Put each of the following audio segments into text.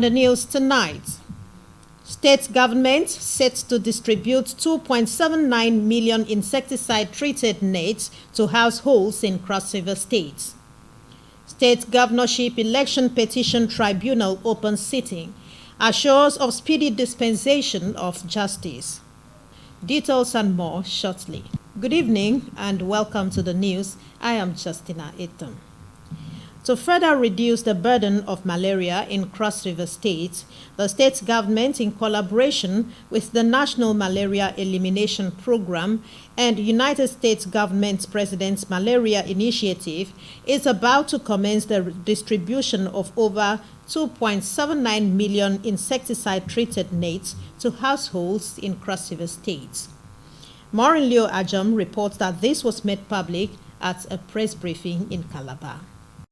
On the news tonight, state government set to distribute 2.79 million insecticide-treated nets to households in Cross River State. State Governorship Election Petition Tribunal open sitting assures of speedy dispensation of justice. Details and more shortly. Good evening and welcome to the news. I am Justina Etam. To further reduce the burden of malaria in Cross River State, the state government, in collaboration with the National Malaria Elimination Program and United States Government President's Malaria Initiative, is about to commence the distribution of over 2.79 million insecticide-treated nets to households in Cross River State. Malaria Ajam reports that this was made public at a press briefing in Calabar.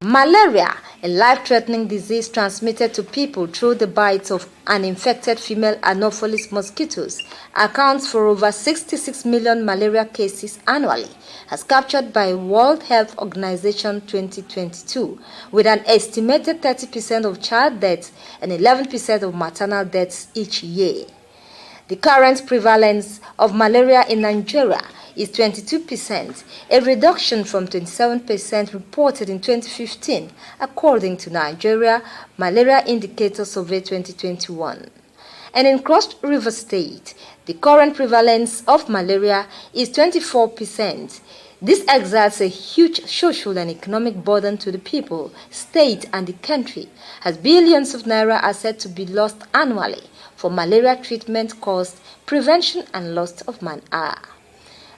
Malaria, a life-threatening disease transmitted to people through the bites of uninfected female Anopheles mosquitoes, accounts for over 66 million malaria cases annually, as captured by World Health Organization 2022, with an estimated 30% of child deaths and 11% of maternal deaths each year. The current prevalence of malaria in Nigeria is 22%, a reduction from 27% reported in 2015, according to Nigeria Malaria Indicator Survey 2021. And in Cross River State, the current prevalence of malaria is 24%. This exerts a huge social and economic burden to the people, state, and the country, as billions of naira are said to be lost annually for malaria treatment costs, prevention, and loss of man-hour.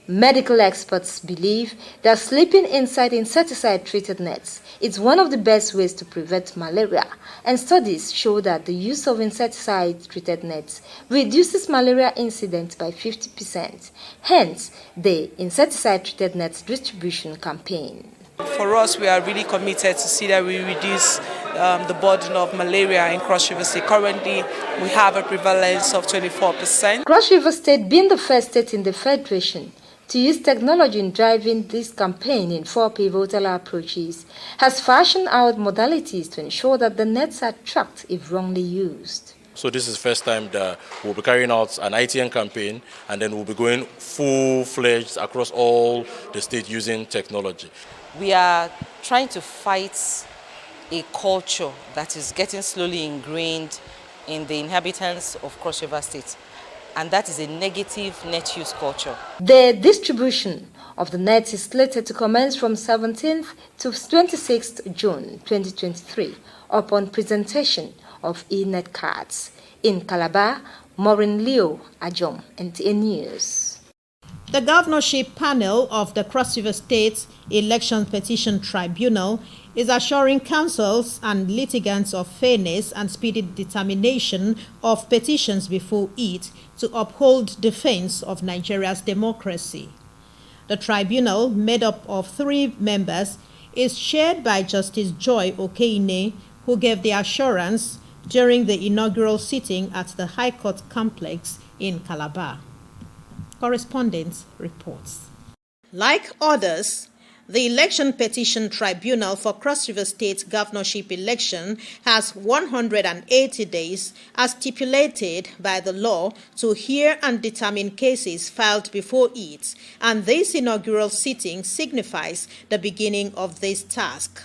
Medical experts believe that sleeping inside insecticide-treated nets is one of the best ways to prevent malaria, and studies show that the use of insecticide-treated nets reduces malaria incidence by 50%, hence the insecticide-treated nets distribution campaign. For us, we are really committed to see that we reduce the burden of malaria in Cross River State. Currently, we have a prevalence of 24%. Cross River State, being the first state in the Federation to use technology in driving this campaign in 4 pivotal approaches, has fashioned out modalities to ensure that the nets are tracked if wrongly used. So this is the first time that we'll be carrying out an ITN campaign, and then we'll be going full-fledged across all the state using technology. We are trying to fight a culture that is getting slowly ingrained in the inhabitants of Cross River State, and that is a negative net use culture. The distribution of the nets is slated to commence from 17th to 26th June 2023 upon presentation of e-net cards. In Calabar, Maureen Leo Ajom, Nta News. The governorship panel of the Cross River State Election Petition Tribunal is assuring councils and litigants of fairness and speedy determination of petitions before it to uphold defense of Nigeria's democracy. The tribunal, made up of 3 members, is chaired by Justice Joy Okeine, who gave the assurance during the inaugural sitting at the High Court complex in Calabar. Correspondent reports. Like others, the Election Petition Tribunal for Cross River State governorship election has 180 days as stipulated by the law to hear and determine cases filed before it, and this inaugural sitting signifies the beginning of this task.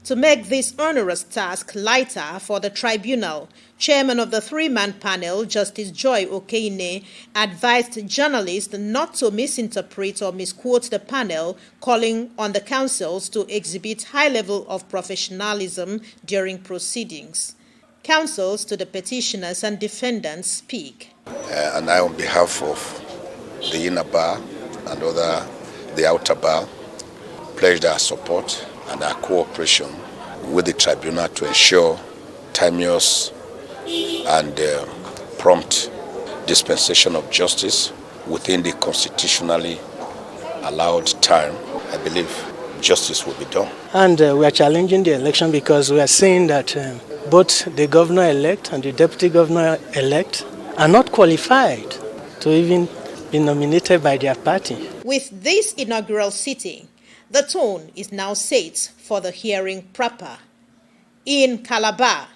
To make this onerous task lighter for the tribunal, Chairman of the 3-man panel, Justice Joy Okeine, advised journalists not to misinterpret or misquote the panel, calling on the councils to exhibit high level of professionalism during proceedings. Counsels to the petitioners and defendants speak. And I, on behalf of the inner bar and the outer bar, pledged our support and our cooperation with the tribunal to ensure timeous and prompt dispensation of justice within the constitutionally allowed time. I believe justice will be done. And we are challenging the election because we are saying that both the governor-elect and the deputy governor-elect are not qualified to even be nominated by their party. With this inaugural sitting, the tone is now set for the hearing proper. In Calabar,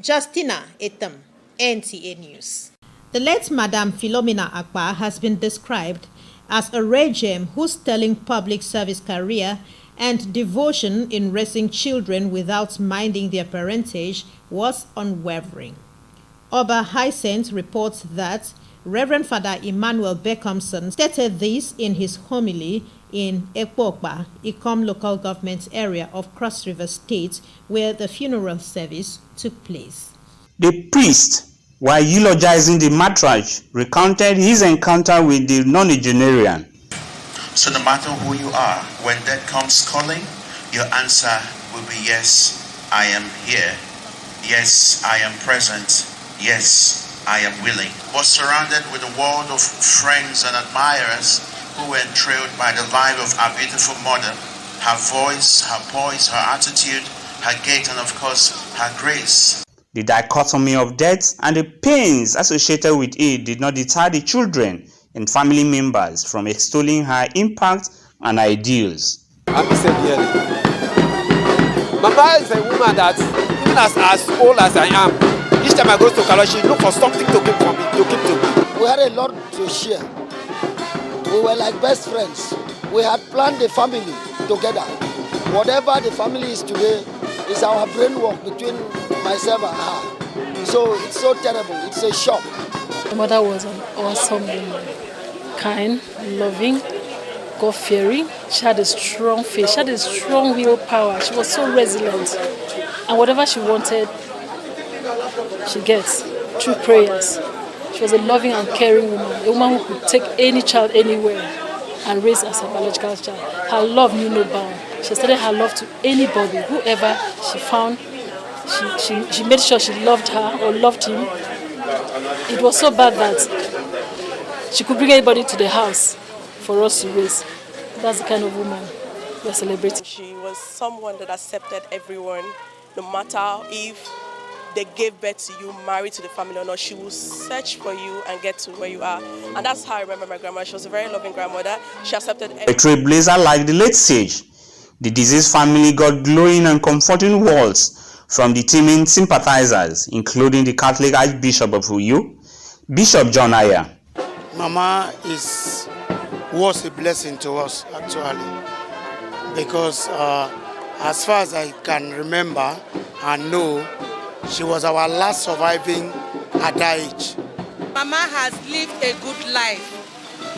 Justina Etam, NTA News. The late Madame Philomena Akpa has been described as a regime whose sterling public service career and devotion in raising children without minding their parentage was unwavering. Oba Hyacinth reports that Reverend Father Emmanuel Beckhamson stated this in his homily in Ekpokpa, Ikom local government area of Cross River State, where the funeral service took place. The priest, while eulogizing the matriarch, recounted his encounter with the nonagenarian. So no matter who you are, when death comes calling, your answer will be yes, I am here. Yes, I am present. Yes, I am willing. Was surrounded with a world of friends and admirers who were enthralled by the life of our beautiful mother, her voice, her poise, her attitude, her gait, and of course, her grace. The dichotomy of death and the pains associated with it did not deter the children and family members from extolling her impact and ideals. Mama is a woman that, even as old as I am, each time I go to Calabar, she look for something to keep for me, to keep to me. We had a lot to share. We were like best friends. We had planned the family together. Whatever the family is today is our brain work between myself and her. So it's so terrible. It's a shock. My mother was an awesome woman. Kind, loving, God-fearing. She had a strong faith. She had a strong willpower. She was so resilient. And whatever she wanted, she gets through prayers. She was a loving and caring woman. A woman who could take any child anywhere and raise as a biological child. Her love knew no bound. She extended her love to anybody, whoever she found. She made sure she loved her or loved him. It was so bad that she could bring anybody to the house for us to raise. That's the kind of woman we're celebrating. She was someone that accepted everyone, no matter if they gave birth to you, married to the family or not. She will search for you and get to where you are. And that's how I remember my grandma. She was a very loving grandmother. She accepted everyone. A trailblazer like the late sage, the deceased family got glowing and comforting words from the teeming sympathizers, including the Catholic Archbishop of Uyo, Bishop John Aya. Mama was a blessing to us, actually, because as far as I can remember and know, she was our last surviving at that age. Mama has lived a good life.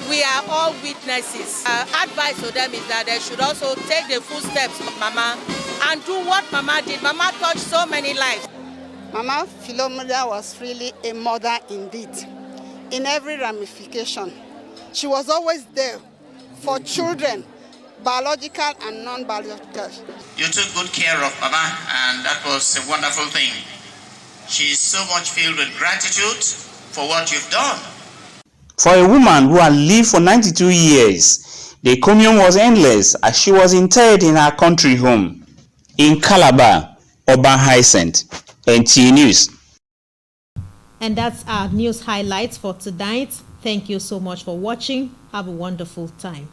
We are all witnesses. Our advice to them is that they should also take the footsteps of Mama and do what Mama did. Mama touched so many lives. Mama Philomena was really a mother indeed, in every ramification. She was always there for children, biological and non-biological. You took good care of Mama, and that was a wonderful thing. She is so much filled with gratitude for what you've done. For a woman who had lived for 92 years, the encomium was endless as she was interred in her country home. In Calabar, Oba Hyacinth, NTA News. And that's our news highlights for tonight. Thank you so much for watching. Have a wonderful time.